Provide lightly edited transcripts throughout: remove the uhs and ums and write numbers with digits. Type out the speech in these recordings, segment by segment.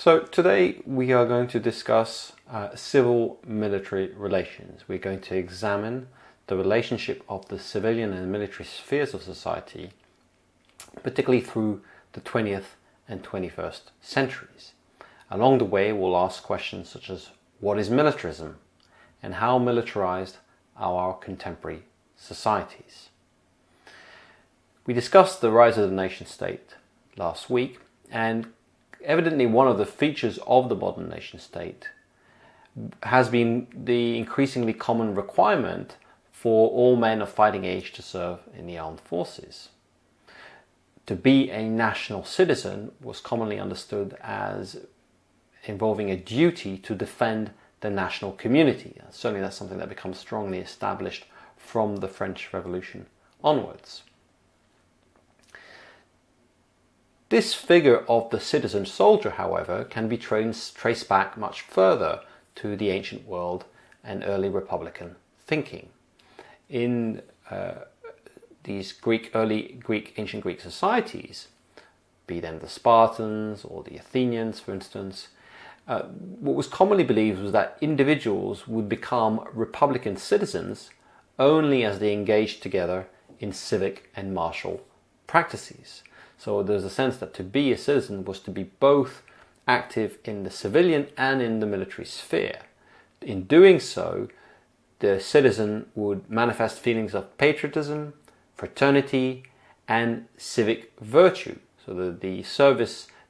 So today we are going to discuss civil-military relations. We're going to examine the relationship of the civilian and military spheres of society, particularly through the 20th and 21st centuries. Along the way, we'll ask questions such as, what is militarism? And how militarized are our contemporary societies? We discussed the rise of the nation state last week, and evidently one of the features of the modern nation state has been the increasingly common requirement for all men of fighting age to serve in the armed forces. To be a national citizen was commonly understood as involving a duty to defend the national community. Certainly that's something that becomes strongly established from the French Revolution onwards. This figure of the citizen soldier, however, can be traced back much further to the ancient world and early republican thinking. In these ancient Greek societies, be them the Spartans or the Athenians, for instance, what was commonly believed was that individuals would become republican citizens only as they engaged together in civic and martial practices. So there's a sense that to be a citizen was to be both active in the civilian and in the military sphere. In doing so, the citizen would manifest feelings of patriotism, fraternity, and civic virtue. So the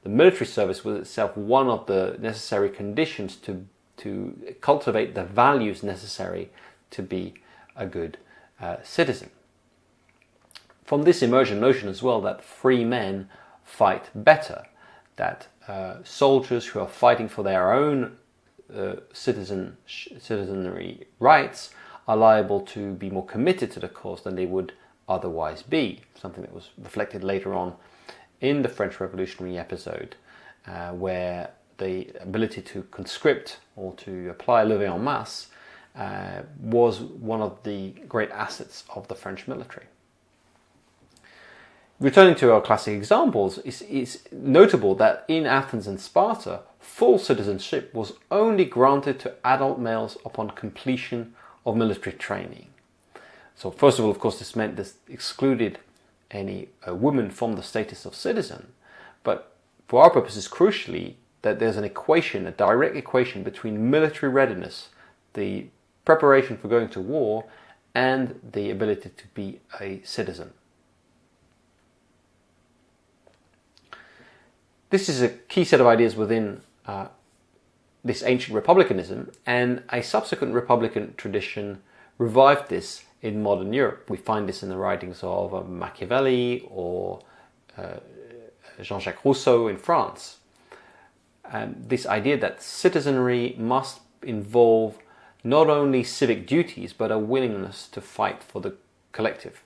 military service was itself one of the necessary conditions to cultivate the values necessary to be a good citizen. From this emergent notion as well that free men fight better, that soldiers who are fighting for their own citizenry rights are liable to be more committed to the cause than they would otherwise be, something that was reflected later on in the French Revolutionary episode, where the ability to conscript or to apply levée en masse was one of the great assets of the French military. Returning to our classic examples, it's notable that in Athens and Sparta, full citizenship was only granted to adult males upon completion of military training. So first of all, of course, this meant this excluded any woman from the status of citizen. But for our purposes, crucially, that there's an equation, a direct equation between military readiness, the preparation for going to war, and the ability to be a citizen. This is a key set of ideas within this ancient republicanism, and a subsequent republican tradition revived this in modern Europe. We find this in the writings of Machiavelli or Jean-Jacques Rousseau in France. This idea that citizenry must involve not only civic duties, but a willingness to fight for the collective.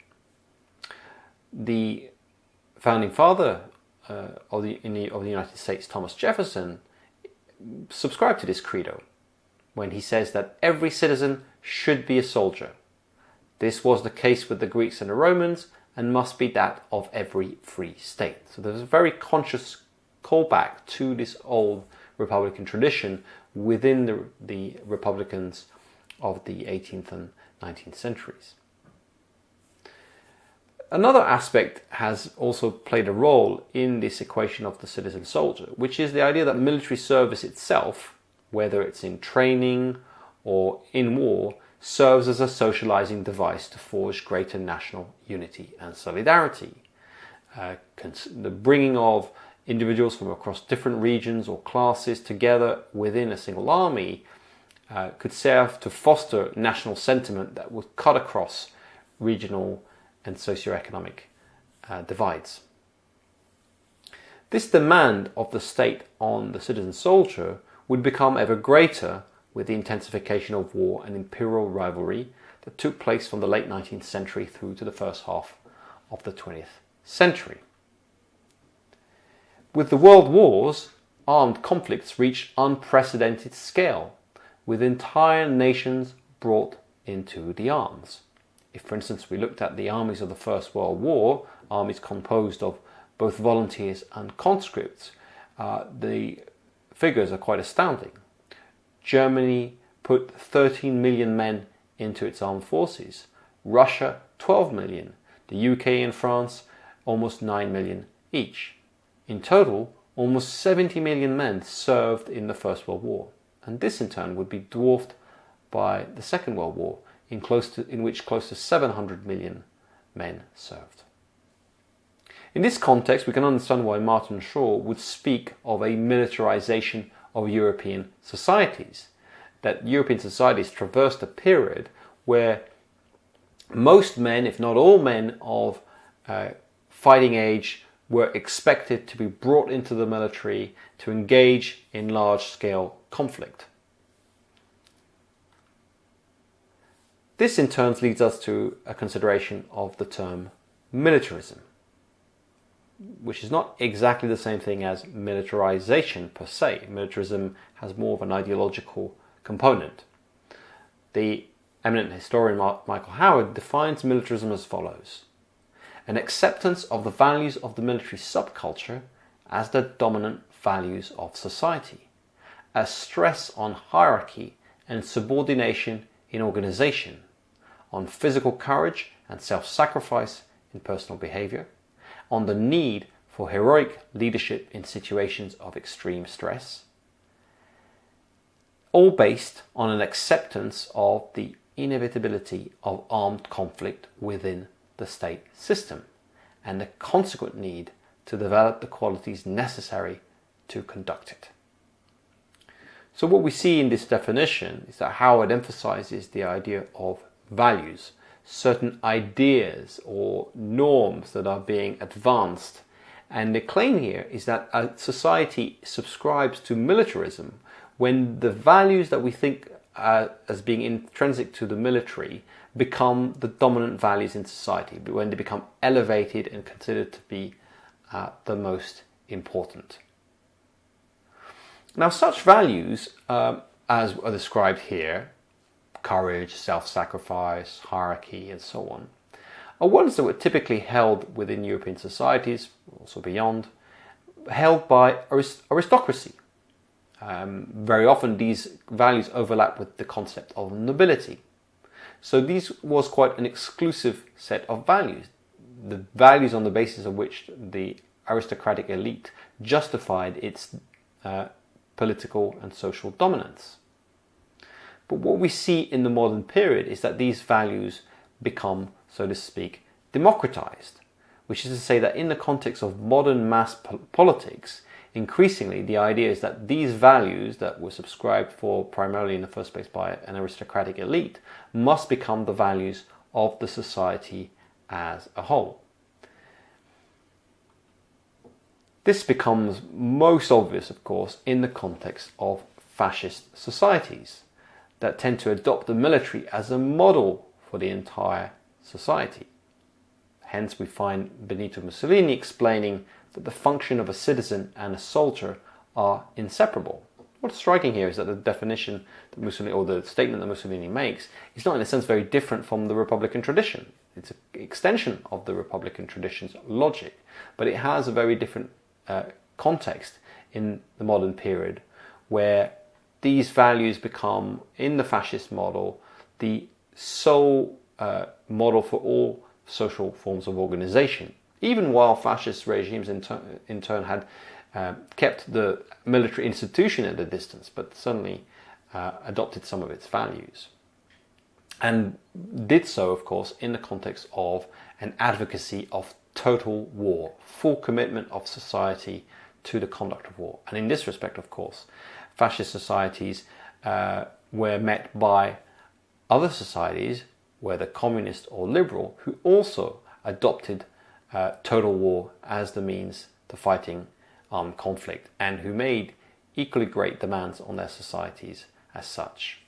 The founding father of the United States, Thomas Jefferson, subscribed to this credo when he says that every citizen should be a soldier. This was the case with the Greeks and the Romans and must be that of every free state. So there's a very conscious callback to this old republican tradition within the republicans of the 18th and 19th centuries. Another aspect has also played a role in this equation of the citizen soldier, which is the idea that military service itself, whether it's in training or in war, serves as a socializing device to forge greater national unity and solidarity. The bringing of individuals from across different regions or classes together within a single army could serve to foster national sentiment that would cut across regional and socioeconomic divides. This demand of the state on the citizen soldier would become ever greater with the intensification of war and imperial rivalry that took place from the late 19th century through to the first half of the 20th century. With the world wars, armed conflicts reached unprecedented scale, with entire nations brought into the arms. If, for instance, we looked at the armies of the First World War, armies composed of both volunteers and conscripts, the figures are quite astounding. Germany put 13 million men into its armed forces, Russia 12 million, the UK and France almost 9 million each. In total, almost 70 million men served in the First World War, and this in turn would be dwarfed by the Second World War, in which close to 700 million men served. In this context, we can understand why Martin Shaw would speak of a militarization of European societies, that European societies traversed a period where most men, if not all men of fighting age, were expected to be brought into the military to engage in large-scale conflict. This in turn leads us to a consideration of the term militarism, which is not exactly the same thing as militarization per se. Militarism has more of an ideological component. The eminent historian Michael Howard defines militarism as follows: an acceptance of the values of the military subculture as the dominant values of society, a stress on hierarchy and subordination in organization, on physical courage and self-sacrifice in personal behavior, on the need for heroic leadership in situations of extreme stress, all based on an acceptance of the inevitability of armed conflict within the state system and the consequent need to develop the qualities necessary to conduct it. So what we see in this definition is that Howard emphasizes the idea of values, certain ideas or norms that are being advanced. And the claim here is that a society subscribes to militarism when the values that we think as being intrinsic to the military become the dominant values in society, when they become elevated and considered to be the most important. Now, such values, as are described here, courage, self-sacrifice, hierarchy, and so on, are ones that were typically held within European societies, also beyond, held by aristocracy. Very often these values overlap with the concept of nobility. So these was quite an exclusive set of values, the values on the basis of which the aristocratic elite justified its political and social dominance. But what we see in the modern period is that these values become, so to speak, democratized, which is to say that in the context of modern mass politics, increasingly the idea is that these values that were subscribed for primarily in the first place by an aristocratic elite must become the values of the society as a whole. This becomes most obvious, of course, in the context of fascist societies that tend to adopt the military as a model for the entire society. Hence, we find Benito Mussolini explaining that the function of a citizen and a soldier are inseparable. What's striking here is that the definition that Mussolini, or the statement that Mussolini makes, is not in a sense very different from the Republican tradition. It's an extension of the Republican tradition's logic, but it has a very different context in the modern period, where these values become, in the fascist model, the sole model for all social forms of organization, even while fascist regimes in turn had kept the military institution at a distance, but certainly adopted some of its values. And did so, of course, in the context of an advocacy of total war, full commitment of society to the conduct of war. And in this respect, of course, fascist societies were met by other societies, whether communist or liberal, who also adopted total war as the means to fighting armed conflict, and who made equally great demands on their societies as such.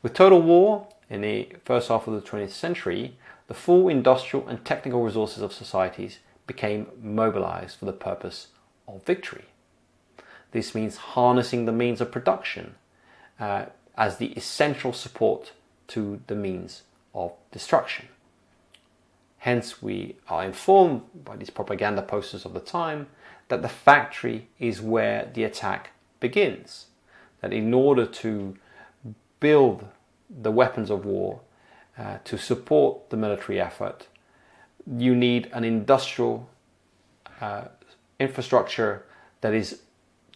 With total war in the first half of the 20th century, the full industrial and technical resources of societies became mobilized for the purpose of victory. This means harnessing the means of production as the essential support to the means of destruction. Hence, we are informed by these propaganda posters of the time that the factory is where the attack begins. That in order to build the weapons of war, to support the military effort, you need an industrial infrastructure that is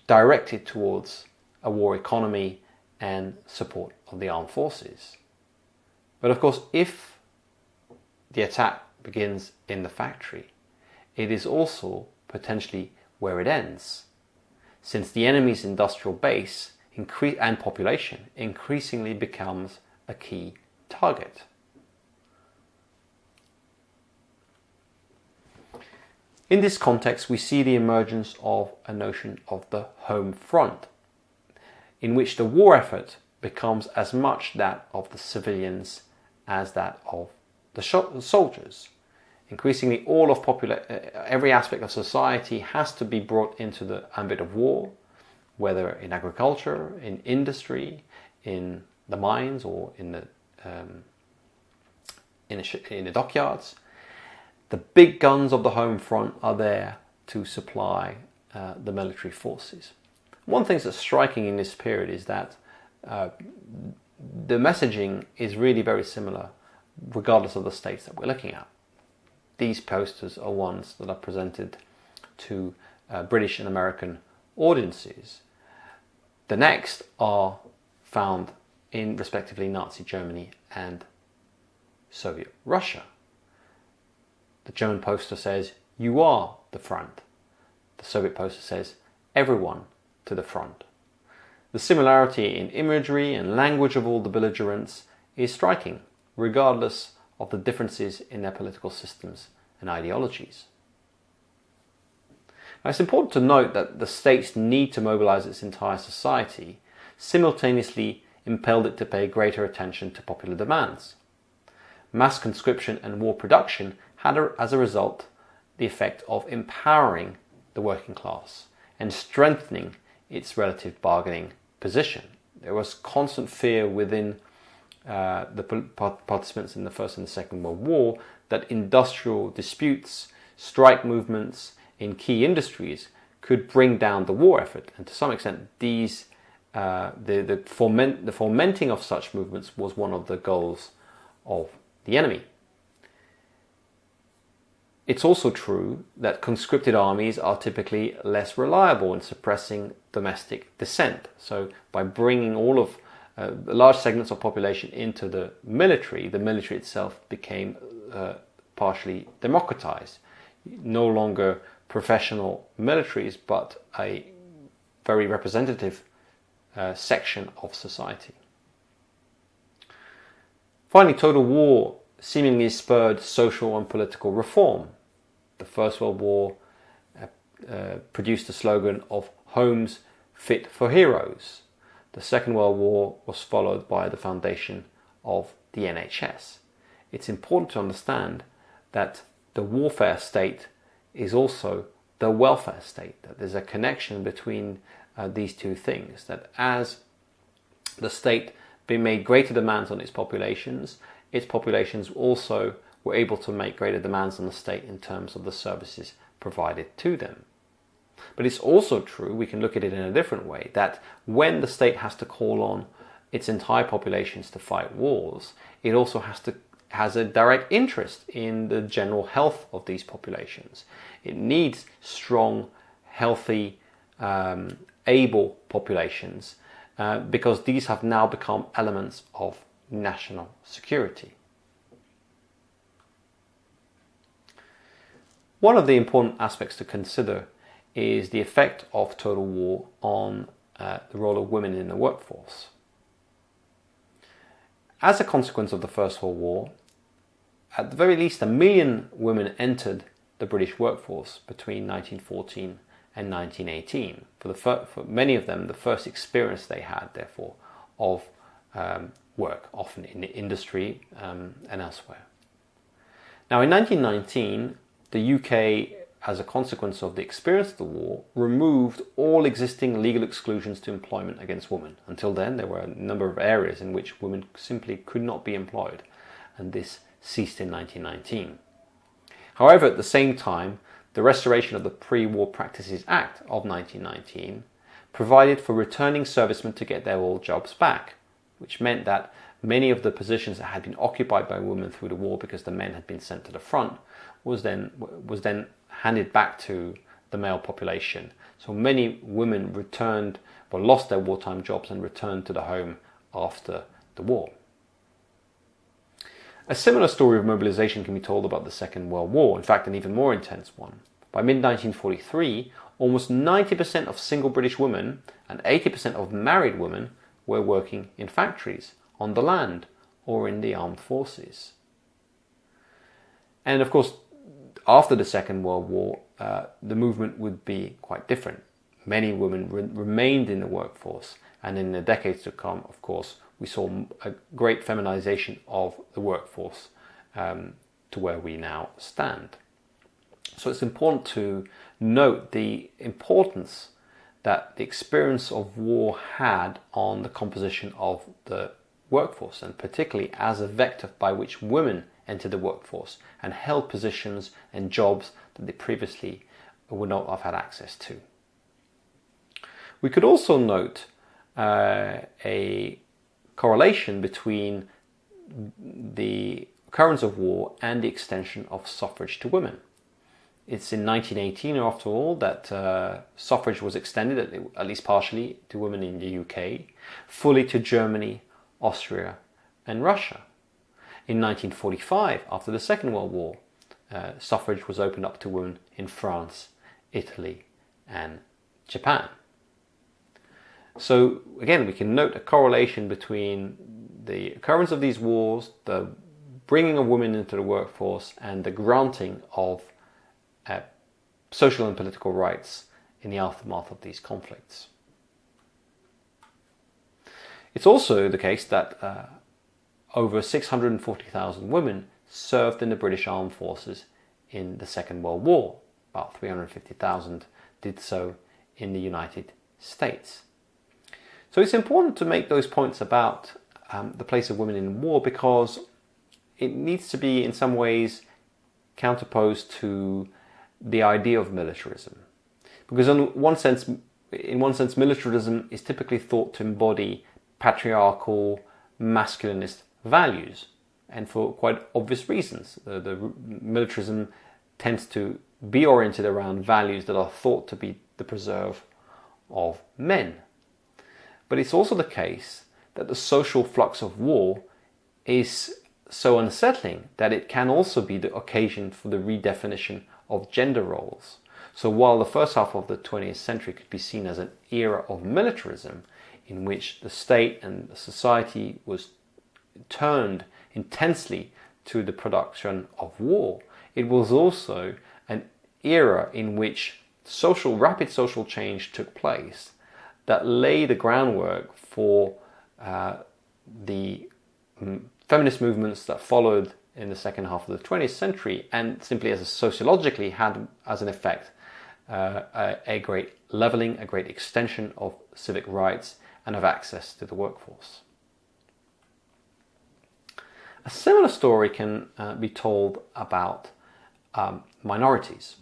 directed towards a war economy and support of the armed forces. But of course, if the attack begins in the factory, it is also potentially where it ends, since the enemy's industrial base and population increasingly becomes a key target. In this context, we see the emergence of a notion of the home front, in which the war effort becomes as much that of the civilians as that of the soldiers. Increasingly, every aspect of society has to be brought into the ambit of war, whether in agriculture, in industry, in the mines, or in the dockyards. The big guns of the home front are there to supply the military forces. One thing that's striking in this period is that the messaging is really very similar regardless of the states that we're looking at. These posters are ones that are presented to British and American audiences. The next are found in respectively Nazi Germany and Soviet Russia. The German poster says, "You are the front." The Soviet poster says, "Everyone to the front." The similarity in imagery and language of all the belligerents is striking, regardless of the differences in their political systems and ideologies. Now, it's important to note that the state's need to mobilize its entire society simultaneously impelled it to pay greater attention to popular demands. Mass conscription and war production had, as a result, the effect of empowering the working class and strengthening its relative bargaining position. There was constant fear within the participants in the First and the Second World War that industrial disputes, strike movements in key industries could bring down the war effort, and to some extent the fomenting of such movements was one of the goals of the enemy. It's also true that conscripted armies are typically less reliable in suppressing domestic dissent. So by bringing all of large segments of population into the military itself became partially democratized. No longer professional militaries, but a very representative section of society. Finally, total war seemingly spurred social and political reform. The First World War produced the slogan of "Homes fit for heroes." The Second World War was followed by the foundation of the NHS. It's important to understand that the warfare state is also the welfare state, that there's a connection between these two things, that as the state made greater demands on its populations also were able to make greater demands on the state in terms of the services provided to them. But it's also true, we can look at it in a different way, that when the state has to call on its entire populations to fight wars, it also has a direct interest in the general health of these populations. It needs strong, healthy, able populations because these have now become elements of national security. One of the important aspects to consider is the effect of total war on the role of women in the workforce. As a consequence of the First World War, at the very least 1 million women entered the British workforce between 1914 and 1918. For many of them, the first experience they had, therefore, of work, often in the industry and elsewhere. Now, in 1919, the UK, as a consequence of the experience of the war, removed all existing legal exclusions to employment against women. Until then, there were a number of areas in which women simply could not be employed, and this ceased in 1919. However, at the same time, the restoration of the Pre-War Practices Act of 1919 provided for returning servicemen to get their old jobs back, which meant that many of the positions that had been occupied by women through the war because the men had been sent to the front was then handed back to the male population. So many women lost their wartime jobs and returned to the home after the war. A similar story of mobilization can be told about the Second World War, in fact an even more intense one. By mid-1943, almost 90% of single British women and 80% of married women were working in factories, on the land, or in the armed forces. And of course, after the Second World War, the movement would be quite different. Many women remained in the workforce, and in the decades to come, of course, we saw a great feminization of the workforce to where we now stand. So it's important to note the importance that the experience of war had on the composition of the workforce, and particularly as a vector by which women entered the workforce and held positions and jobs that they previously would not have had access to. We could also note a correlation between the occurrence of war and the extension of suffrage to women. It's in 1918, after all, that suffrage was extended, at least partially, to women in the UK, fully to Germany, Austria and Russia. In 1945, after the Second World War, suffrage was opened up to women in France, Italy and Japan. So again, we can note a correlation between the occurrence of these wars, the bringing of women into the workforce, and the granting of social and political rights in the aftermath of these conflicts. It's also the case that over 640,000 women served in the British Armed Forces in the Second World War. About 350,000 did so in the United States. So it's important to make those points about the place of women in war, because it needs to be in some ways counterposed to the idea of militarism. Because in one sense, militarism is typically thought to embody patriarchal, masculinist values, and for quite obvious reasons. The militarism tends to be oriented around values that are thought to be the preserve of men. But it's also the case that the social flux of war is so unsettling that it can also be the occasion for the redefinition of gender roles. So while the first half of the 20th century could be seen as an era of militarism, in which the state and the society was turned intensely to the production of war, it was also an era in which rapid social change took place that lay the groundwork for the feminist movements that followed in the second half of the 20th century, and simply sociologically had as an effect a great leveling, a great extension of civic rights and of access to the workforce. A similar story can be told about minorities.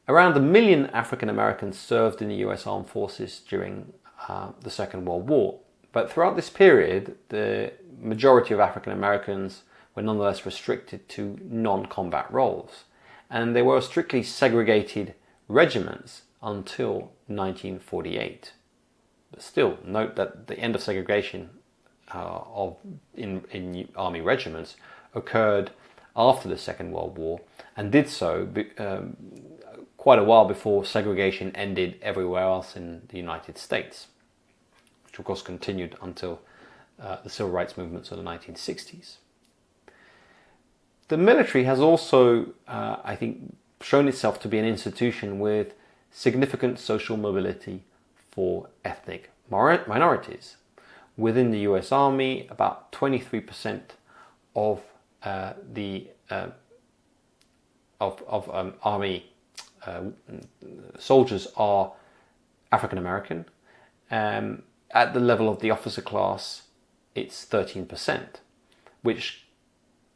Around 1 million African Americans served in the US Armed Forces during the Second World War, but throughout this period, the majority of African Americans were nonetheless restricted to non-combat roles, and they were strictly segregated regiments until 1948. But still, note that the end of segregation in army regiments occurred after the Second World War, and did so quite a while before segregation ended everywhere else in the United States, which of course continued until the civil rights movements of the 1960s. The military has also, I think, shown itself to be an institution with significant social mobility for ethnic minorities. Within the US Army, about 23% of Army soldiers are African American. At the level of the officer class, it's 13%, which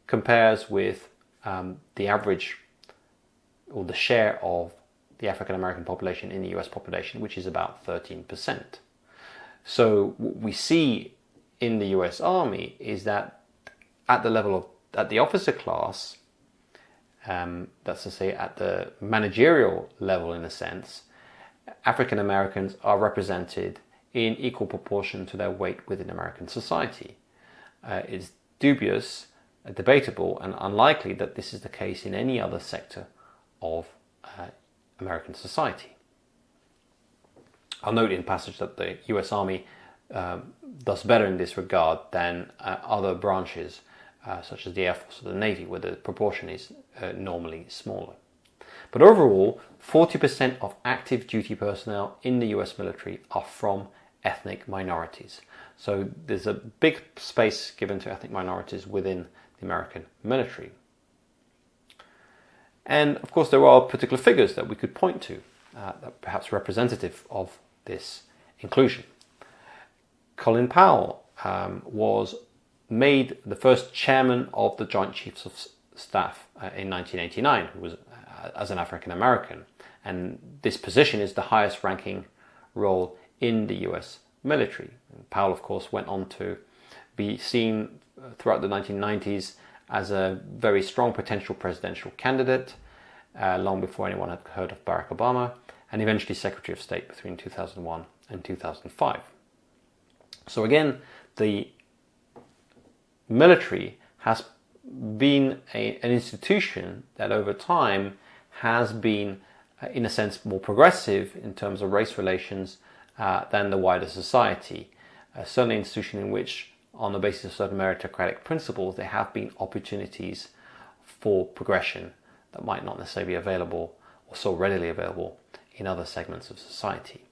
compares with the average or the share of the African American population in the US population, which is about 13%. So what we see in the US Army is that at the level of, at the officer class, that's to say at the managerial level in a sense, African Americans are represented in equal proportion to their weight within American society. It's dubious, debatable, and unlikely that this is the case in any other sector of American society. I'll note in passage that the US Army does better in this regard than other branches, such as the Air Force or the Navy, where the proportion is normally smaller. But overall, 40% of active duty personnel in the US military are from ethnic minorities. So there's a big space given to ethnic minorities within the American military. And of course there are particular figures that we could point to that are perhaps representative of this inclusion. Colin Powell was made the first chairman of the Joint Chiefs of Staff in 1989, who was as an African American, and this position is the highest ranking role in the US military. And Powell, of course, went on to be seen throughout the 1990s as a very strong potential presidential candidate, long before anyone had heard of Barack Obama, and eventually Secretary of State between 2001 and 2005. So again, the military has been an institution that over time has been, in a sense, more progressive in terms of race relations than the wider society. Certainly an institution in which, on the basis of certain meritocratic principles, there have been opportunities for progression that might not necessarily be available or so readily available in other segments of society.